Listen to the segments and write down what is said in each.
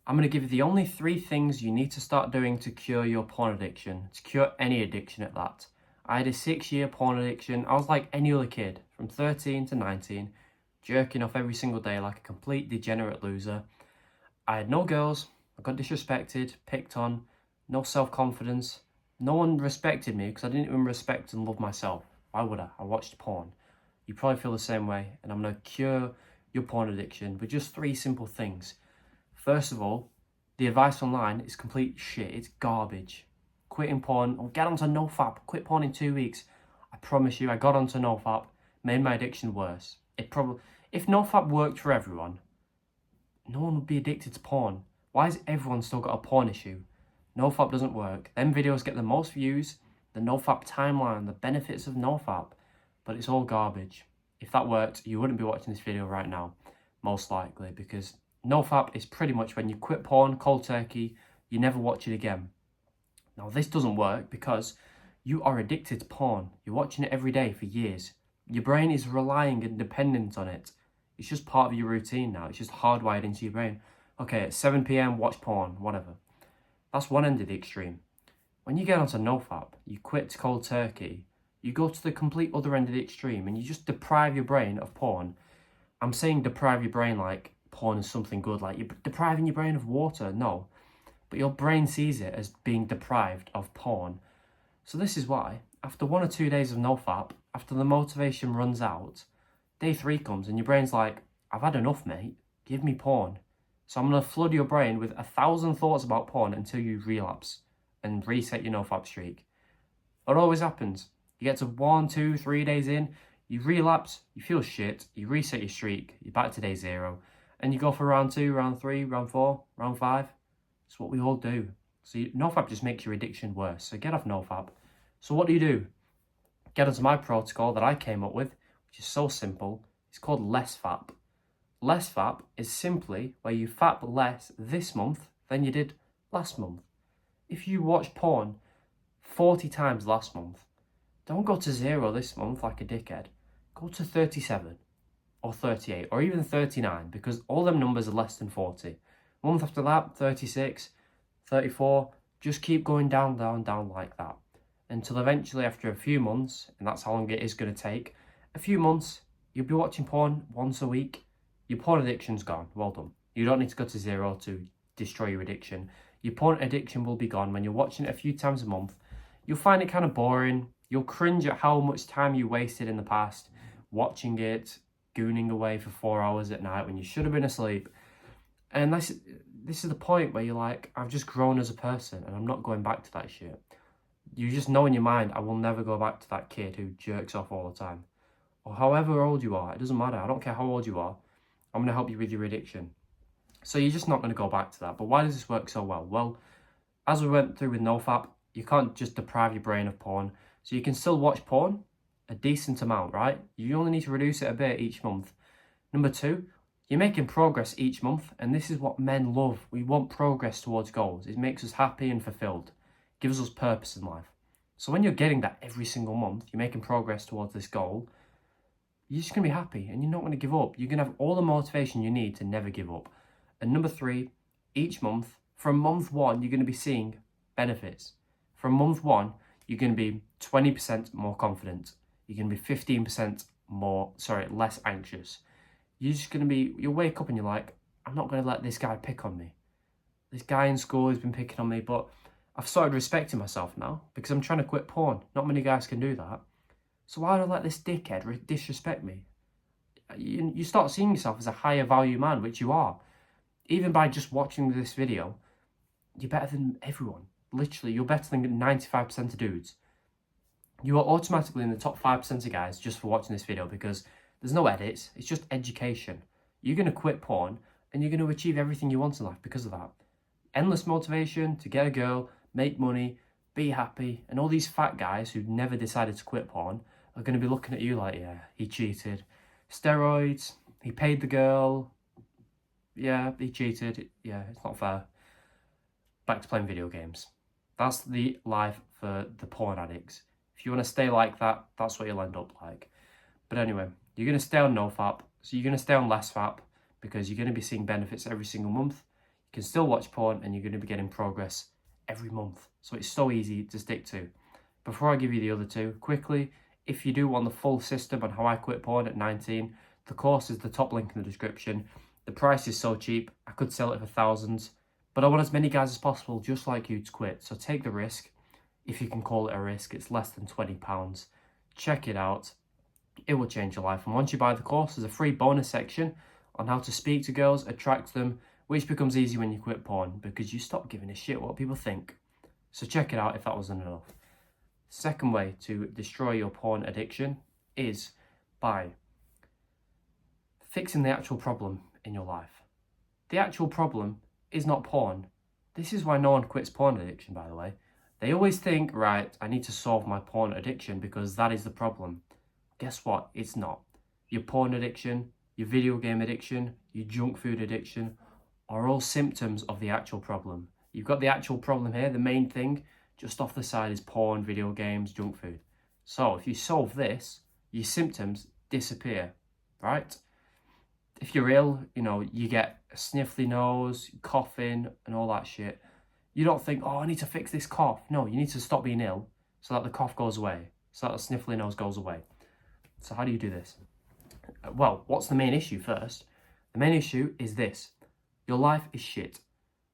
I'm going to give you the only 3 things you need to start doing to cure your porn addiction, to cure any addiction at that. I had a 6-year porn addiction. I was like any other kid, from 13 to 19, jerking off every single day like a complete degenerate loser. I had no girls, I got disrespected, picked on, no self-confidence. No one respected me because I didn't even respect and love myself. Why would I? I watched porn. You probably feel the same way, and I'm going to cure your porn addiction with just 3 simple things. First of all, the advice online is complete shit. It's garbage. Quitting porn, or get onto NoFap. Quit porn in 2 weeks. I promise you, I got onto NoFap, made my addiction worse. If NoFap worked for everyone, no one would be addicted to porn. Why has everyone still got a porn issue? NoFap doesn't work. Them videos get the most views, the NoFap timeline, the benefits of NoFap, but it's all garbage. If that worked, you wouldn't be watching this video right now, most likely, because NoFap is pretty much when you quit porn cold turkey, you never watch it again. Now this doesn't work because you are addicted to porn. You're watching it every day for years. Your brain is relying and dependent on it. It's just part of your routine now. It's just hardwired into your brain. Okay, at 7 p.m, watch porn, whatever. That's one end of the extreme. When you get onto NoFap, you quit cold turkey, you go to the complete other end of the extreme and you just deprive your brain of porn. I'm saying deprive your brain like porn is something good, like you're depriving your brain of water. No, but your brain sees it as being deprived of porn. So this is why, after 1 or 2 days of NoFap, after the motivation runs out, day 3 comes and your brain's like, I've had enough, mate. Give me porn. So I'm going to flood your brain with 1,000 thoughts about porn until you relapse and reset your NoFap streak. It always happens. You get to 1, 2, 3 days in, you relapse, you feel shit, you reset your streak, you're back to day 0, and you go for round 2, round 3, round 4, round 5. It's what we all do. So NoFap just makes your addiction worse. So get off NoFap. So what do? Get onto my protocol that I came up with, which is so simple. It's called LessFap. LessFap is simply where you fap less this month than you did last month. If you watched porn 40 times last month, don't go to 0 this month like a dickhead. Go to 37 or 38 or even 39 because all them numbers are less than 40. Month after that, 36, 34, just keep going down, down, down like that. Until eventually after a few months, and that's how long it is going to take, a few months, you'll be watching porn once a week. Your porn addiction's gone. Well done. You don't need to go to 0 to destroy your addiction. Your porn addiction will be gone when you're watching it a few times a month. You'll find it kind of boring. You'll cringe at how much time you wasted in the past watching it, gooning away for 4 hours at night when you should have been asleep. And this is the point where you're like, I've just grown as a person and I'm not going back to that shit. You just know in your mind, I will never go back to that kid who jerks off all the time. Or however old you are, it doesn't matter. I don't care how old you are. I'm going to help you with your addiction. So you're just not going to go back to that. But why does this work so well? Well, as we went through with NoFap, you can't just deprive your brain of porn. So you can still watch porn, a decent amount, right? You only need to reduce it a bit each month. Number 2, you're making progress each month. And this is what men love. We want progress towards goals. It makes us happy and fulfilled. It gives us purpose in life. So when you're getting that every single month, you're making progress towards this goal, you're just going to be happy and you're not going to give up. You're going to have all the motivation you need to never give up. And number 3, each month, from month 1, you're going to be seeing benefits. From month 1, you're going to be 20% more confident. You're going to be 15% less anxious. You'll wake up and you're like, I'm not going to let this guy pick on me. This guy in school has been picking on me, but I've started respecting myself now because I'm trying to quit porn. Not many guys can do that. So why do I let this dickhead disrespect me? You start seeing yourself as a higher value man, which you are. Even by just watching this video, you're better than everyone. Literally, you're better than 95% of dudes. You are automatically in the top 5% of guys just for watching this video because there's no edits. It's just education. You're going to quit porn and you're going to achieve everything you want in life because of that. Endless motivation to get a girl, make money, be happy. And all these fat guys who never decided to quit porn are going to be looking at you like, yeah, he cheated. Steroids, he paid the girl. Yeah, he cheated. Yeah, it's not fair. Back to playing video games. That's the life for the porn addicts. If you want to stay like that, that's what you'll end up like. But anyway, you're going to stay on NoFap. So you're going to stay on LessFap because you're going to be seeing benefits every single month. You can still watch porn and you're going to be getting progress every month. So it's so easy to stick to. Before I give you the other two, quickly, if you do want the full system on how I quit porn at 19, the course is the top link in the description. The price is so cheap, I could sell it for thousands, but I want as many guys as possible just like you to quit. So take the risk, if you can call it a risk. It's less than £20. Check it out, it will change your life. And once you buy the course, there's a free bonus section on how to speak to girls, attract them, which becomes easy when you quit porn because you stop giving a shit what people think. So check it out if that wasn't enough. Second way to destroy your porn addiction is by fixing the actual problem in your life. The actual problem is not porn. This is why no one quits porn addiction, by the way. They always think, right, I need to solve my porn addiction because that is the problem. Guess what? It's not. Your porn addiction, your video game addiction, your junk food addiction are all symptoms of the actual problem. You've got the actual problem here, the main thing. Just off the side is porn, video games, junk food. So if you solve this, your symptoms disappear, right? If you're ill, you get a sniffly nose, coughing and all that shit. You don't think, oh, I need to fix this cough. No, you need to stop being ill so that the cough goes away, so that the sniffly nose goes away. So how do you do this? Well, what's the main issue first? The main issue is this. Your life is shit.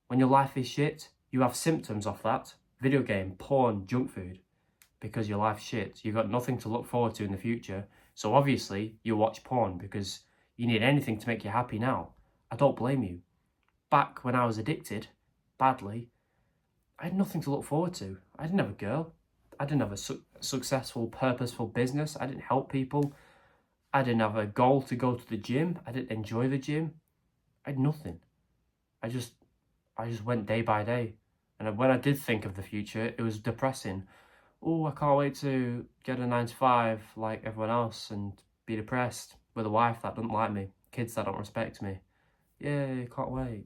When your life is shit, you have symptoms of that. Video game, porn, junk food, because your life's shit. You've got nothing to look forward to in the future. So obviously you watch porn because you need anything to make you happy now. I don't blame you. Back when I was addicted, badly, I had nothing to look forward to. I didn't have a girl. I didn't have a successful, purposeful business. I didn't help people. I didn't have a goal to go to the gym. I didn't enjoy the gym. I had nothing. I just went day by day. And when I did think of the future, it was depressing. Oh, I can't wait to get a 9 to 5 like everyone else and be depressed with a wife that doesn't like me, kids that don't respect me. Yeah, can't wait.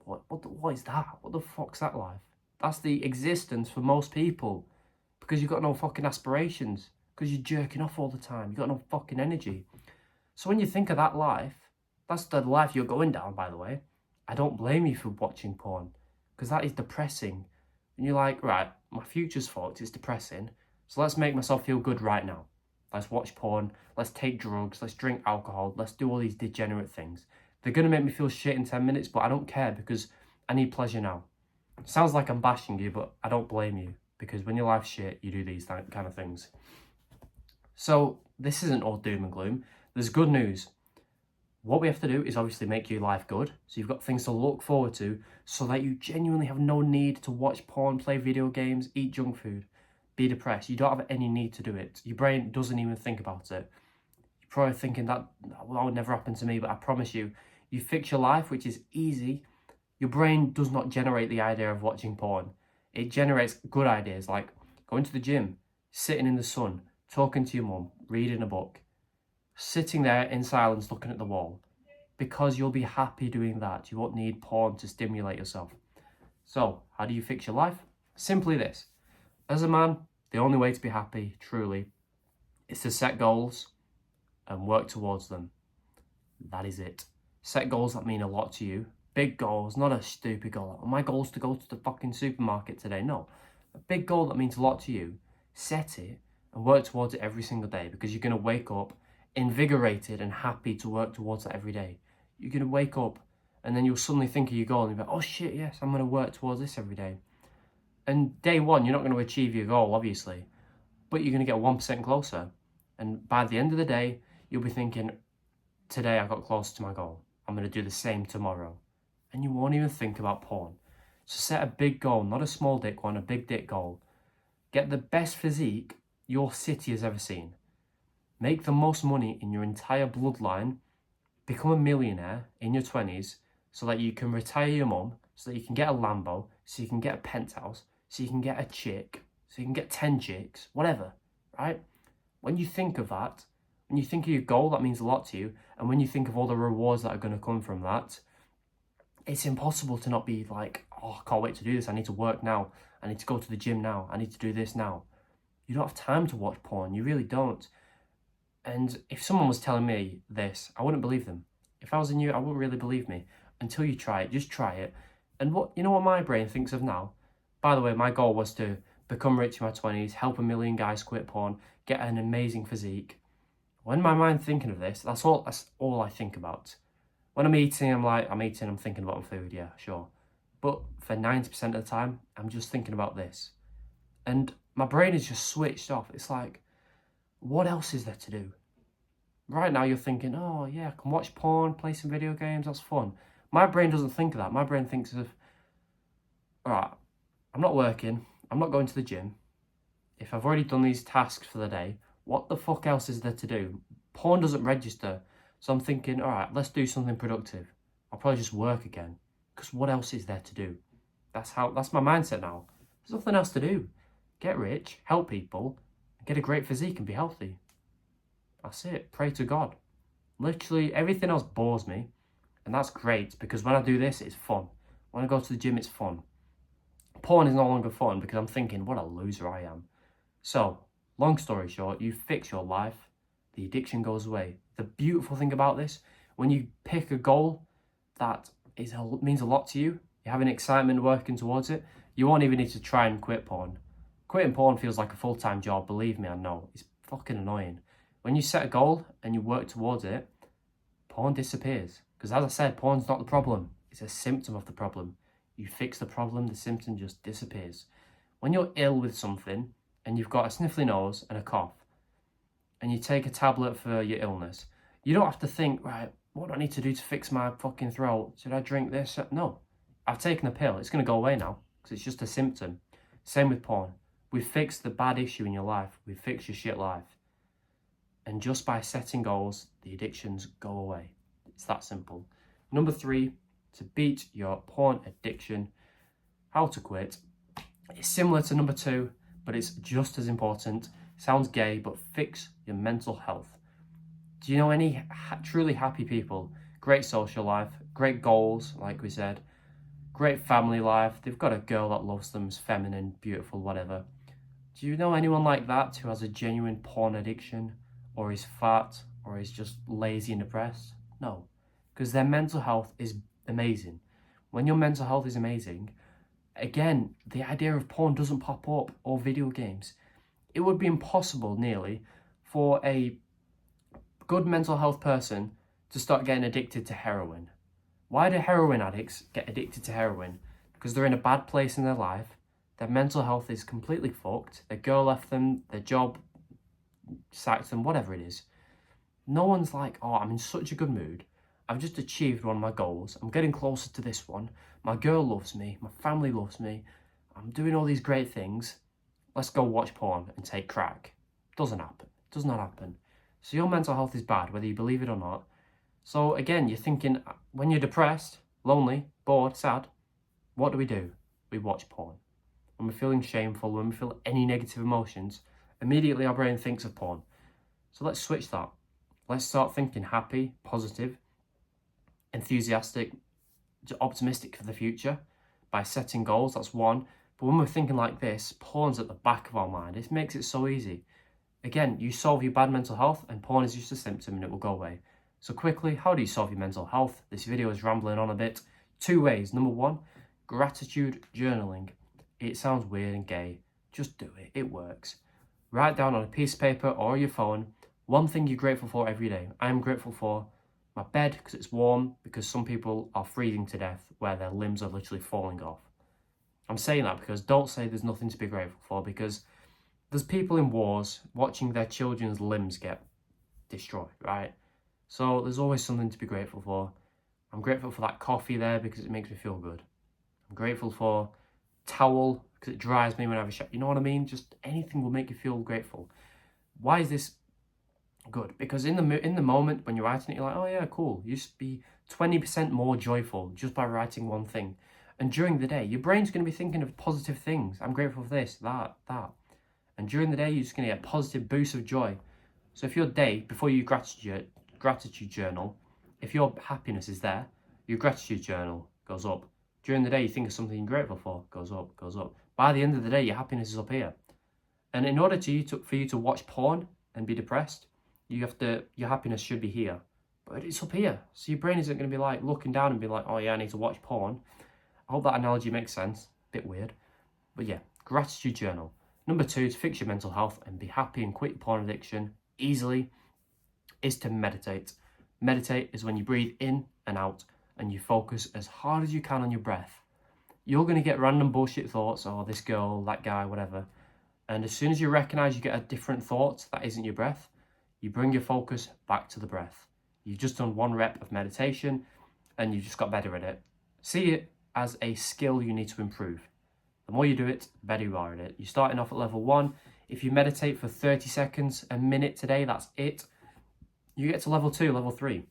What is that? What the fuck's that life? That's the existence for most people because you've got no fucking aspirations, because you're jerking off all the time. You've got no fucking energy. So when you think of that life, that's the life you're going down, by the way. I don't blame you for watching porn because that is depressing. And you're like, right, my future's fucked, it's depressing. So let's make myself feel good right now. Let's watch porn, let's take drugs, let's drink alcohol, let's do all these degenerate things. They're going to make me feel shit in 10 minutes, but I don't care because I need pleasure now. Sounds like I'm bashing you, but I don't blame you because when your life's shit, you do these kind of things. So this isn't all doom and gloom. There's good news. What we have to do is obviously make your life good. So you've got things to look forward to so that you genuinely have no need to watch porn, play video games, eat junk food, be depressed. You don't have any need to do it. Your brain doesn't even think about it. You're probably thinking that would never happen to me, but I promise you, you fix your life, which is easy. Your brain does not generate the idea of watching porn. It generates good ideas like going to the gym, sitting in the sun, talking to your mum, reading a book, sitting there in silence looking at the wall, because you'll be happy doing that. You won't need porn to stimulate yourself. So how do you fix your life? Simply this. As a man, the only way to be happy, truly, is to set goals and work towards them. That is it. Set goals that mean a lot to you. Big goals, not a stupid goal. My goal is to go to the fucking supermarket today. No. A big goal that means a lot to you. Set it and work towards it every single day because you're going to wake up invigorated and happy to work towards that every day. You're going to wake up and then you'll suddenly think of your goal and you'll be like, oh shit, yes, I'm going to work towards this every day. And day one, you're not going to achieve your goal, obviously, but you're going to get 1% closer. And by the end of the day, you'll be thinking, today I got closer to my goal. I'm going to do the same tomorrow. And you won't even think about porn. So set a big goal, not a small dick one, a big dick goal. Get the best physique your city has ever seen. Make the most money in your entire bloodline. Become a millionaire in your 20s so that you can retire your mum, so that you can get a Lambo, so you can get a penthouse, so you can get a chick, so you can get 10 chicks, whatever, right? When you think of that, when you think of your goal, that means a lot to you. And when you think of all the rewards that are going to come from that, it's impossible to not be like, oh, I can't wait to do this. I need to work now. I need to go to the gym now. I need to do this now. You don't have time to watch porn. You really don't. And if someone was telling me this, I wouldn't believe them. If I was in you, I wouldn't really believe me. Until you try it, just try it. And what, you know what my brain thinks of now? By the way, my goal was to become rich in my 20s, help 1 million guys quit porn, get an amazing physique. When my mind's thinking of this, that's all I think about. When I'm eating, I'm thinking about food, yeah, sure. But for 90% of the time, I'm just thinking about this. And my brain is just switched off. It's like, what else is there to do? Right now you're thinking, oh yeah, I can watch porn, play some video games, that's fun. My brain doesn't think of that. My brain thinks of, all right, I'm not working, I'm not going to the gym. If I've already done these tasks for the day, what the fuck else is there to do? Porn doesn't register. So I'm thinking, all right, let's do something productive. I'll probably just work again. Because what else is there to do? That's my mindset now. There's nothing else to do. Get rich, help people, get a great physique and be healthy. That's it. Pray to God. Literally everything else bores me. And that's great because when I do this, it's fun. When I go to the gym, it's fun. Porn is no longer fun because I'm thinking, what a loser I am. So, long story short, you fix your life, the addiction goes away. The beautiful thing about this, when you pick a goal that means a lot to you, you have an excitement working towards it, you won't even need to try and quit porn. Quitting porn feels like a full-time job, believe me, I know. It's fucking annoying. When you set a goal and you work towards it, porn disappears. Because as I said, porn's not the problem. It's a symptom of the problem. You fix the problem, the symptom just disappears. When you're ill with something and you've got a sniffly nose and a cough and you take a tablet for your illness, you don't have to think, right, what do I need to do to fix my fucking throat? Should I drink this? No. I've taken a pill. It's going to go away now because it's just a symptom. Same with porn. We fixed the bad issue in your life. We fixed your shit life. And just by setting goals, the addictions go away. It's that simple. Number 3, to beat your porn addiction, how to quit. It's similar to number 2, but it's just as important. Sounds gay, but fix your mental health. Do you know any truly happy people? Great social life, great goals, like we said, great family life. They've got a girl that loves them, is feminine, beautiful, whatever. Do you know anyone like that who has a genuine porn addiction, or is fat, or is just lazy and depressed? No, because their mental health is amazing. When your mental health is amazing, again, the idea of porn doesn't pop up, or video games. It would be impossible, nearly, for a good mental health person to start getting addicted to heroin. Why do heroin addicts get addicted to heroin? Because they're in a bad place in their life, their mental health is completely fucked, their girl left them, their job sacked them, whatever it is. No one's like, oh, I'm in such a good mood, I've just achieved one of my goals, I'm getting closer to this one, my girl loves me, my family loves me, I'm doing all these great things, let's go watch porn and take crack. Doesn't happen. Does not happen. So your mental health is bad, whether you believe it or not. So again, you're thinking, when you're depressed, lonely, bored, sad, what do? We watch porn. When we're feeling shameful, when we feel any negative emotions, immediately our brain thinks of porn. So let's switch that. Let's start thinking happy, positive, enthusiastic, optimistic for the future by setting goals. That's one. But when we're thinking like this, porn's at the back of our mind. It makes it so easy. Again, you solve your bad mental health and porn is just a symptom and it will go away. So quickly, how do you solve your mental health? This video is rambling on a bit. 2 ways. Number 1, gratitude journaling. It sounds weird and gay. Just do it. It works. Write down on a piece of paper or your phone one thing you're grateful for every day. I am grateful for my bed because it's warm, because some people are freezing to death where their limbs are literally falling off. I'm saying that because don't say there's nothing to be grateful for, because there's people in wars watching their children's limbs get destroyed, right? So there's always something to be grateful for. I'm grateful for that coffee there because it makes me feel good. I'm grateful for towel because it dries me when I have a shower. You know what I mean? Just anything will make you feel grateful. Why is this good? Because in the moment when you're writing it, you're like, oh yeah, cool. You just be 20% more joyful just by writing one thing. And during the day, your brain's going to be thinking of positive things. I'm grateful for this, that. And during the day, you're just going to get a positive boost of joy. So if your day, before you gratitude journal, if your happiness is there, your gratitude journal goes up. During the day, you think of something you're grateful for, goes up, goes up. By the end of the day, your happiness is up here. And in order for you to watch porn and be depressed, your happiness should be here. But it's up here. So your brain isn't going to be like looking down and be like, oh yeah, I need to watch porn. hope that analogy makes sense. Bit weird. But yeah, gratitude journal. Number 2 to fix your mental health and be happy and quit your porn addiction easily is to meditate. Meditate is when you breathe in and out and you focus as hard as you can on your breath. You're going to get random bullshit thoughts, oh, this girl, that guy, whatever. And as soon as you recognize you get a different thought that isn't your breath, you bring your focus back to the breath. You've just done 1 rep of meditation and you just got better at it. See it as a skill you need to improve. The more you do it, the better you are at it. You're starting off at level 1. If you meditate for 30 seconds, a minute today, that's it. You get to level 2, level 3.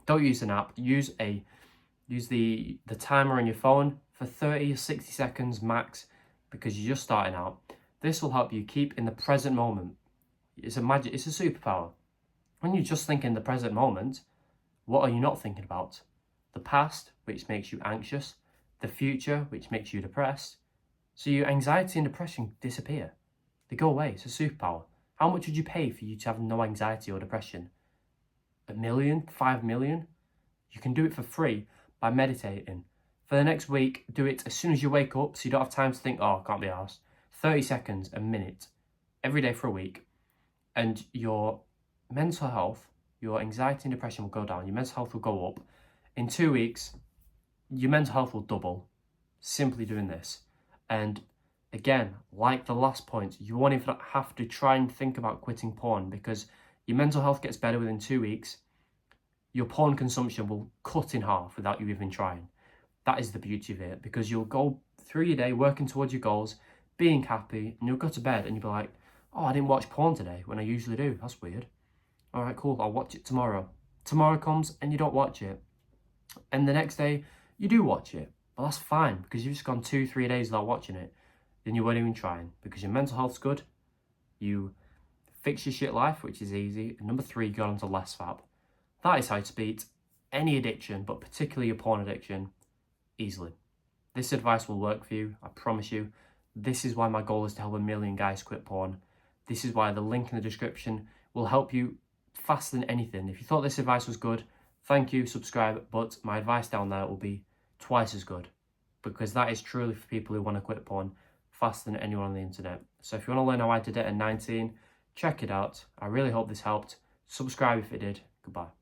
Don't use an app. Use the timer on your phone for 30 or 60 seconds max because you're just starting out. This will help you keep in the present moment. It's a superpower. When you just think in the present moment, what are you not thinking about? The past, which makes you anxious. The future, which makes you depressed. So your anxiety and depression disappear. They go away. It's a superpower. How much would you pay for you to have no anxiety or depression? $1 million? 5 million? You can do it for free by meditating. For the next week, do it as soon as you wake up so you don't have time to think, oh, I can't be arsed. 30 seconds, a minute, every day for a week. And your mental health, your anxiety and depression will go down. Your mental health will go up. In 2 weeks, your mental health will double simply doing this. And again, like the last point, you won't even have to try and think about quitting porn because your mental health gets better within 2 weeks. Your porn consumption will cut in half without you even trying. That is the beauty of it, because you'll go through your day working towards your goals, being happy, and you'll go to bed and you'll be like, oh, I didn't watch porn today when I usually do. That's weird. All right, cool. I'll watch it tomorrow. Tomorrow comes and you don't watch it. And the next day you do watch it. But that's fine because you've just gone 2-3 days without watching it. Then you weren't even trying because your mental health's good. You fix your shit life, which is easy. And number 3, go on to less fab. That is how to beat any addiction, but particularly your porn addiction, easily. This advice will work for you, I promise you. This is why my goal is to help 1 million guys quit porn. This is why the link in the description will help you faster than anything. If you thought this advice was good, thank you, subscribe, but my advice down there will be twice as good because that is truly for people who want to quit porn faster than anyone on the internet. So if you want to learn how I did it at 19, check it out. I really hope this helped. Subscribe if it did. Goodbye.